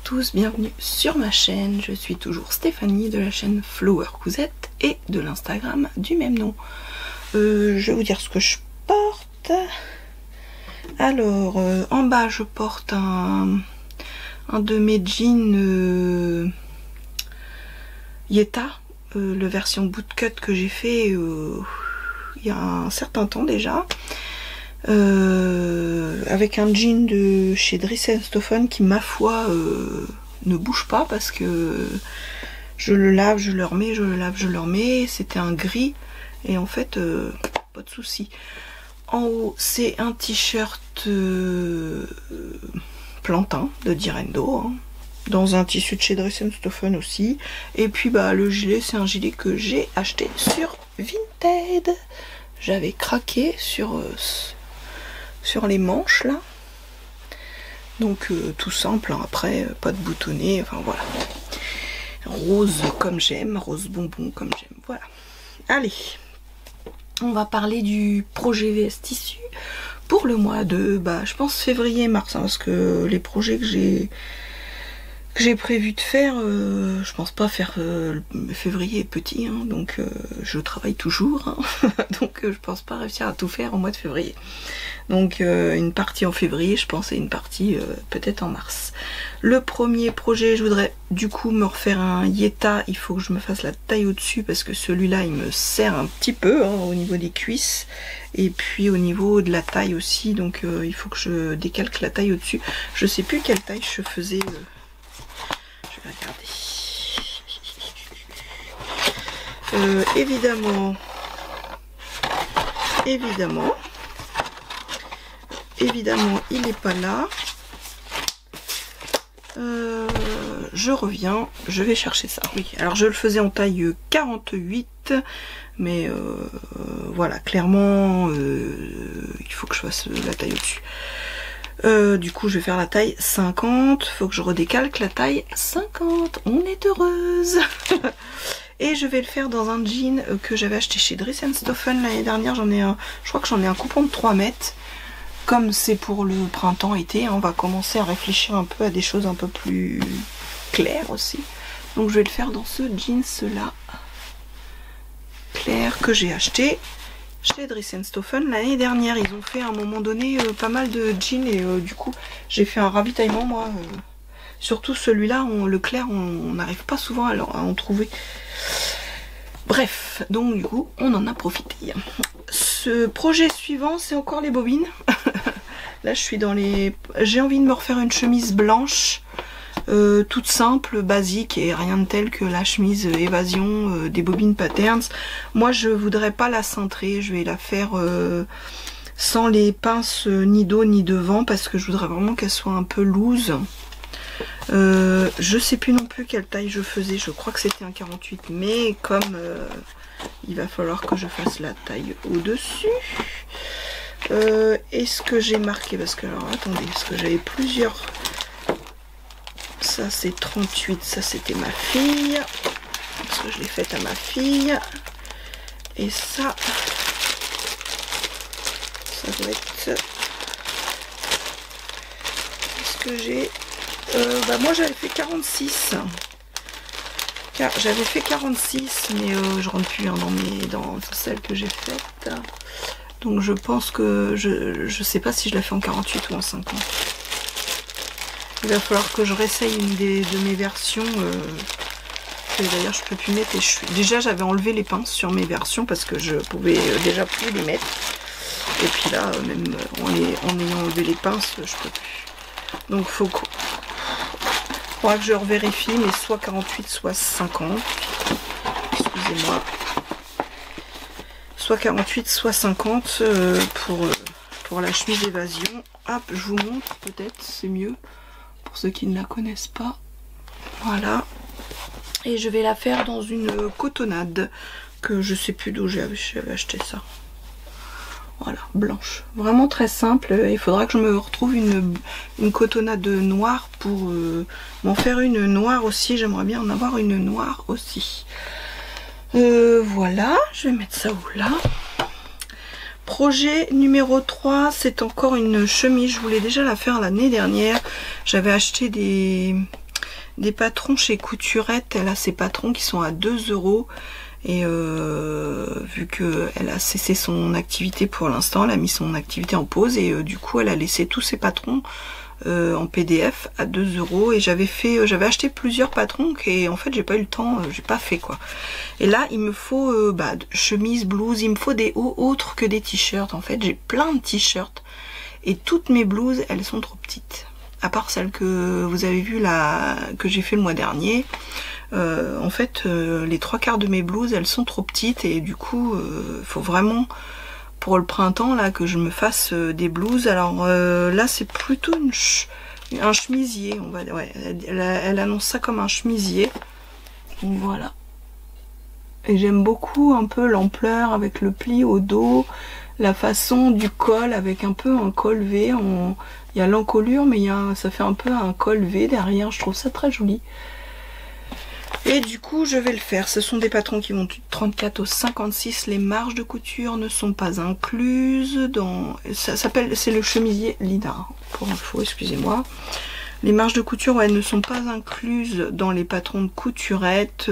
tous, bienvenue sur ma chaîne. Je suis toujours Stéphanie de la chaîne Flower Cousette et de l'Instagram du même nom. Je vais vous dire ce que je porte. Alors, en bas je porte un de mes jeans Yeta, la version bootcut que j'ai fait il y a un certain temps déjà. Avec un jean de chez Dries & Stephen qui, ma foi, ne bouge pas parce que je le lave, je le remets, je le lave, je le remets. C'était un gris et en fait pas de souci. En haut c'est un t-shirt plantain de Direndo, hein, dans un tissu de chez Dries & Stephen aussi. Et puis bah le gilet, c'est un gilet que j'ai acheté sur Vinted. J'avais craqué sur les manches là, donc tout simple, hein. Après pas de boutonnet, enfin voilà, rose comme j'aime, rose bonbon comme j'aime, voilà. Allez, on va parler du projet VS Tissu pour le mois de, je pense février-mars, hein, parce que les projets que j'ai prévu de faire, je pense pas faire février petit, hein, donc je travaille toujours, hein, donc je pense pas réussir à tout faire au mois de février. Donc une partie en février je pense et une partie peut-être en mars. Le premier projet, je voudrais du coup me refaire un Yeta. Il faut que je me fasse la taille au-dessus parce que celui-là il me serre un petit peu, hein, au niveau des cuisses et puis au niveau de la taille aussi, donc il faut que je décalque la taille au-dessus. Je sais plus quelle taille je faisais, je vais regarder. Évidemment, il n'est pas là. Je reviens, je vais chercher ça. Oui, alors je le faisais en taille 48, mais voilà, clairement, il faut que je fasse la taille au-dessus. Du coup, je vais faire la taille 50. Faut que je redécalque la taille 50. On est heureuse. Et je vais le faire dans un jean que j'avais acheté chez Dries & Stephen l'année dernière. Je crois que j'en ai un coupon de 3 mètres. Comme c'est pour le printemps-été, on va commencer à réfléchir un peu à des choses un peu plus claires aussi. Donc je vais le faire dans ce jeans là, clair, que j'ai acheté chez Dries & Stephen l'année dernière. Ils ont fait à un moment donné pas mal de jeans et du coup j'ai fait un ravitaillement moi. Surtout celui-là, le clair, on n'arrive pas souvent à en trouver. Bref, donc du coup on en a profité. Ce projet suivant, c'est encore les bobines. Là je suis dans les... J'ai envie de me refaire une chemise blanche, toute simple, basique et rien de tel que la chemise évasion des bobines patterns. Moi je voudrais pas la cintrer, je vais la faire sans les pinces ni dos ni devant parce que je voudrais vraiment qu'elle soit un peu loose. Je sais plus non plus quelle taille je faisais, je crois que c'était un 48, mais comme il va falloir que je fasse la taille au-dessus. Est-ce que j'ai marqué, parce que alors attendez, parce que j'avais plusieurs. Ça c'est 38, ça c'était ma fille, parce que je l'ai faite à ma fille. Et ça doit être... Est-ce que j'ai... moi j'avais fait 46. J'avais fait 46, mais je rentre plus, hein, dans celle que j'ai faite. Donc je pense que je sais pas si je la fais en 48 ou en 50. Il va falloir que je réessaye une de mes versions. Que d'ailleurs je peux plus mettre. Et déjà j'avais enlevé les pinces sur mes versions parce que je pouvais déjà plus les mettre. Et puis là, même en ayant enlevé les pinces, je peux plus. Donc faudra que je revérifie, mais soit 48, soit 50. Excusez-moi. Soit 48, soit 50 pour la chemise évasion. Hop, je vous montre, peut-être, c'est mieux. Pour ceux qui ne la connaissent pas. Voilà. Et je vais la faire dans une cotonnade, que je sais plus d'où j'avais acheté ça. Voilà, blanche. Vraiment très simple. Il faudra que je me retrouve une cotonnade noire pour m'en faire une noire aussi. J'aimerais bien en avoir une noire aussi. Voilà, je vais mettre ça où là. Projet numéro 3, c'est encore une chemise. Je voulais déjà la faire l'année dernière. J'avais acheté des des patrons chez Couturette. Elle a ses patrons qui sont à 2 €. Et vu qu'elle a cessé son activité pour l'instant, elle a mis son activité en pause. Et du coup, elle a laissé tous ses patrons en PDF à 2 € et j'avais acheté plusieurs patrons et en fait j'ai pas eu le temps, j'ai pas fait quoi. Et là il me faut chemise, blouse, il me faut des hauts autres que des t-shirts. En fait j'ai plein de t-shirts et toutes mes blouses elles sont trop petites, à part celle que vous avez vue là, que j'ai fait le mois dernier. En fait les 3/4 de mes blouses elles sont trop petites et du coup faut vraiment pour le printemps là que je me fasse des blouses. Alors là c'est plutôt un chemisier, on va dire. Ouais, elle annonce ça comme un chemisier. Donc voilà. Et j'aime beaucoup un peu l'ampleur avec le pli au dos, la façon du col avec un peu un col V. Il y a l'encolure mais ça fait un peu un col V derrière. Je trouve ça très joli. Et du coup je vais le faire. Ce sont des patrons qui vont du 34 au 56. Les marges de couture ne sont pas incluses dans... c'est le chemisier Lina pour info, excusez-moi. Les marges de couture ouais, ne sont pas incluses dans les patrons de Couturette.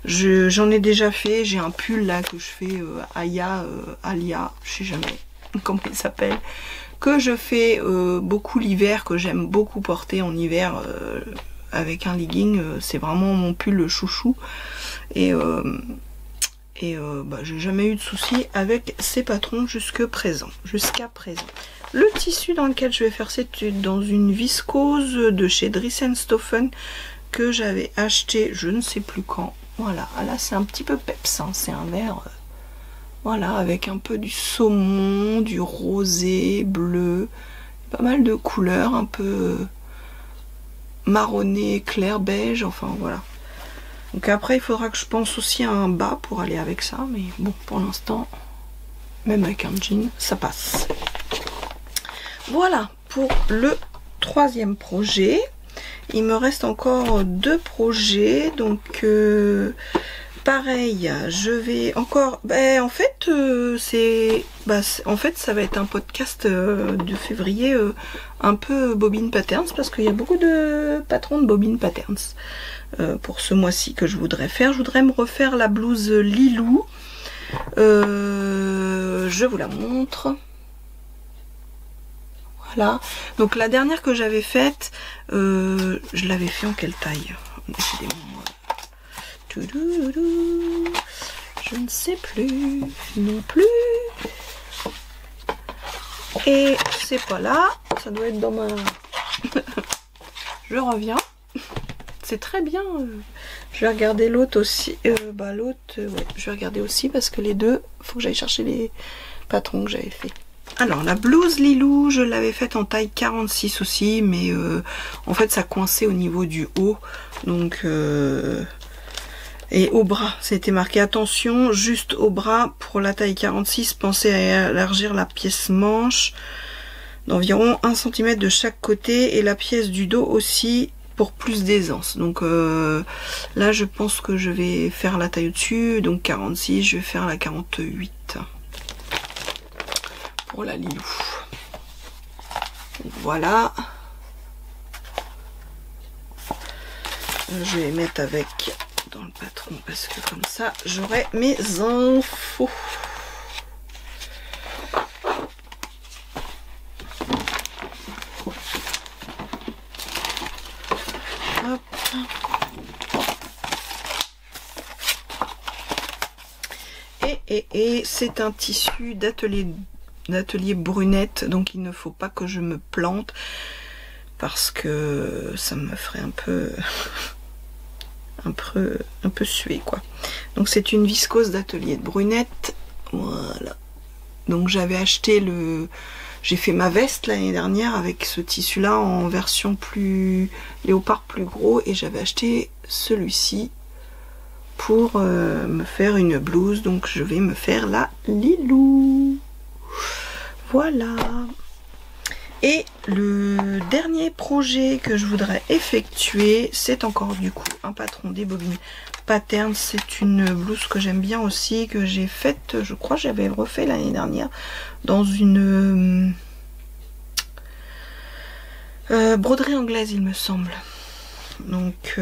J'en ai déjà fait. J'ai un pull là que je fais Alia, je sais jamais comment il s'appelle, que je fais beaucoup l'hiver, que j'aime beaucoup porter en hiver avec un legging. C'est vraiment mon pull chouchou et j'ai jamais eu de soucis avec ces patrons jusqu'à présent. Le tissu dans lequel je vais faire c'est dans une viscose de chez Dries & Stoffen que j'avais acheté je ne sais plus quand. Voilà, là c'est un petit peu peps, hein. C'est un vert voilà, avec un peu du saumon, du rosé, bleu, pas mal de couleurs, un peu marronné, clair, beige, enfin voilà. Donc après il faudra que je pense aussi à un bas pour aller avec ça, mais bon pour l'instant, même avec un jean, ça passe. Voilà pour le 3e projet. Il me reste encore 2 projets, donc pareil, je vais encore... en fait, ça va être un podcast de février un peu Bobbin Patterns, parce qu'il y a beaucoup de patrons de Bobbin Patterns pour ce mois-ci que je voudrais faire. Je voudrais me refaire la blouse Lilou. Je vous la montre. Voilà. Donc la dernière que j'avais faite, je l'avais fait en quelle taille? Je ne sais plus non plus. Et c'est pas là. Ça doit être dans ma... Je reviens. C'est très bien. Je vais regarder l'autre aussi. L'autre, ouais, je vais regarder aussi parce que les deux, faut que j'aille chercher les patrons que j'avais fait. Alors la blouse Lilou, je l'avais faite en taille 46 aussi, mais en fait ça coinçait au niveau du haut, donc et au bras, c'était marqué attention, juste au bras pour la taille 46, pensez à élargir la pièce manche d'environ 1 cm de chaque côté et la pièce du dos aussi pour plus d'aisance. Donc là je pense que je vais faire la taille au-dessus, donc 46, je vais faire la 48. Pour la Lilou. Donc voilà. Je vais mettre avec dans le patron parce que comme ça j'aurai mes infos. Hop. Et c'est un tissu d'atelier brunette, donc il ne faut pas que je me plante parce que ça me ferait un peu suer quoi. Donc c'est une viscose d'atelier de brunette. Voilà. Donc j'avais acheté j'ai fait ma veste l'année dernière avec ce tissu là en version plus léopard plus gros et j'avais acheté celui-ci pour me faire une blouse. Donc je vais me faire la Lilou. Voilà. Et le dernier projet que je voudrais effectuer, c'est encore du coup un patron des Bobbin Patterns. C'est une blouse que j'aime bien aussi, que j'ai faite, je crois que j'avais refait l'année dernière dans une broderie anglaise il me semble. Donc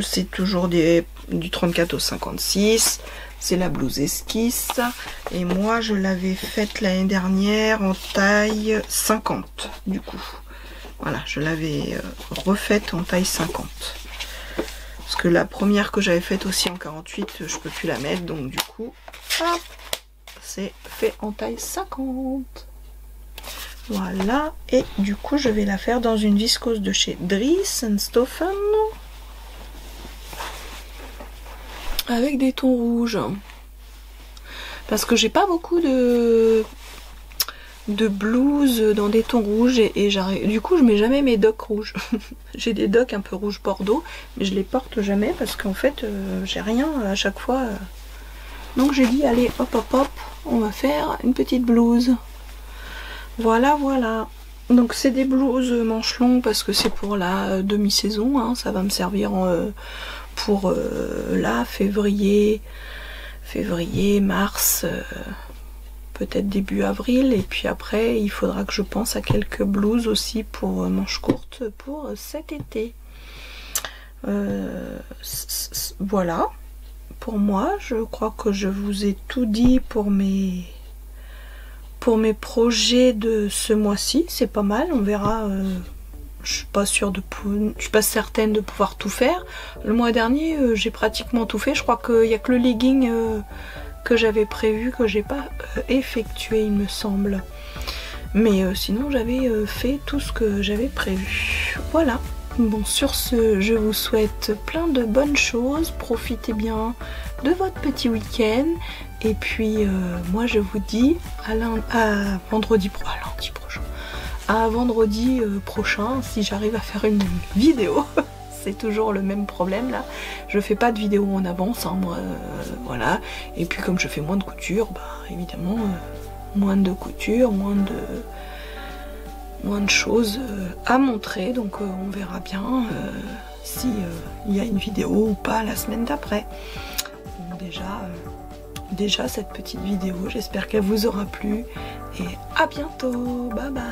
c'est toujours du 34 au 56. C'est la blouse esquisse. Et moi je l'avais faite l'année dernière en taille 50 du coup. Voilà, je l'avais refaite en taille 50. Parce que la première que j'avais faite aussi en 48, je peux plus la mettre. Donc du coup, hop, c'est fait en taille 50. Voilà, et du coup je vais la faire dans une viscose de chez Dries & Stoffen avec des tons rouges, parce que j'ai pas beaucoup de blouses dans des tons rouges et du coup je mets jamais mes docks rouges. J'ai des docks un peu rouge bordeaux mais je les porte jamais parce qu'en fait j'ai rien à chaque fois, donc j'ai dit allez hop hop hop, on va faire une petite blouse. Voilà, voilà. Donc c'est des blouses manches longues parce que c'est pour la demi-saison. Hein. Ça va me servir pour là, février, mars, peut-être début avril. Et puis après, il faudra que je pense à quelques blouses aussi pour manches courtes pour cet été. Voilà. Pour moi, je crois que je vous ai tout dit pour mes projets de ce mois-ci. C'est pas mal, on verra. Je suis pas certaine de pouvoir tout faire. Le mois dernier j'ai pratiquement tout fait. Je crois qu'il n'y a que le legging que j'avais prévu que j'ai pas effectué, il me semble, mais sinon j'avais fait tout ce que j'avais prévu. Voilà. Bon, sur ce, je vous souhaite plein de bonnes choses, profitez bien de votre petit week-end. Et puis moi je vous dis à vendredi prochain si j'arrive à faire une vidéo. C'est toujours le même problème là, je fais pas de vidéo en avance, hein, moi, voilà. Et puis comme je fais moins de couture, bah évidemment moins de couture, moins de choses à montrer, donc on verra bien si il y a une vidéo ou pas la semaine d'après. Donc déjà cette petite vidéo, j'espère qu'elle vous aura plu et à bientôt, bye bye.